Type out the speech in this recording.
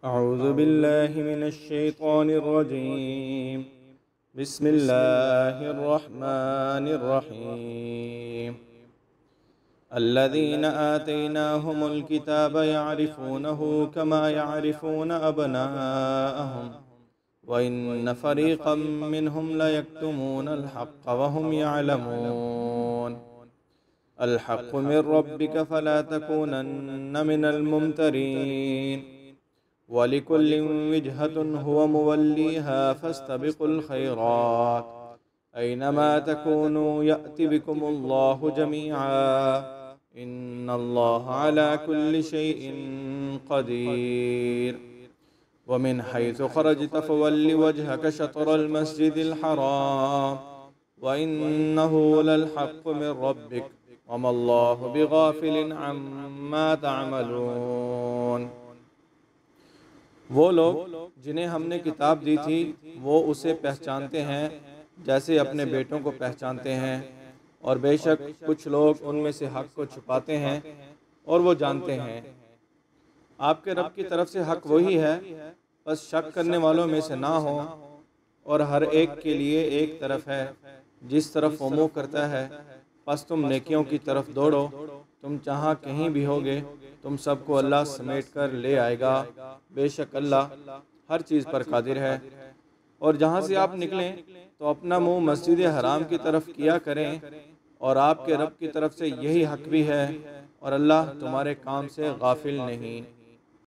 अऊज़ु बिल्लाहि मिनश्शैतानिर्रजीम। बिस्मिल्लाहिर्रहमानिर्रहीम। अल्लज़ीना आतैनाहुमुल किताब यअरिफूनहु कमा यअरिफून अबनाअहुम व इन्न फ़रीक़म मिनहुम लयक्तुमूनल हक़्क़ व हुम यअलमून। अल हक़्क़ु मिर रब्बिक फ़ला तकूनन्न मिनल मुमतरीन। वलिकुल्लिन विजहतुन हुवा मुवल्लीहा फस्तबिकुल खैरात ऐनमा तकूनू यअति बिकुमुल्लाहु जमीआ इन्नल्लाहा अला कुल्लि शैइन क़दीर। वमिन हैसु खरजत फवल्लि वजहक शत्रल मस्जिदिल हराम व इन्नहु लल हक़्क़ु मिर रब्बिक वमल्लाहु बिगाफिलिन अम्मा तअमलून। वो लोग जिन्हें हमने किताब दी थी वो उसे पहचानते हैं जैसे अपने बेटों को पहचानते हैं, और बेशक कुछ लोग उनमें से हक़ को छुपाते हैं और वो जानते हैं। आपके रब की तरफ से हक़ वही है, बस शक करने वालों में से ना हो। और हर एक के लिए एक तरफ है जिस तरफ वो मुँह करता है। बस तुम नेकियों की तरफ दौड़ो, तुम जहाँ कहीं भी होगे तुम सबको अल्लाह समेट कर ले आएगा। बेशक अल्लाह हर चीज़ पर कादिर है। और जहाँ से आप निकलें तो अपना मुँह मस्जिद हराम की तरफ किया करें, और आपके रब की तरफ से यही हक़ भी है, और अल्लाह तुम्हारे काम से गाफिल नहीं।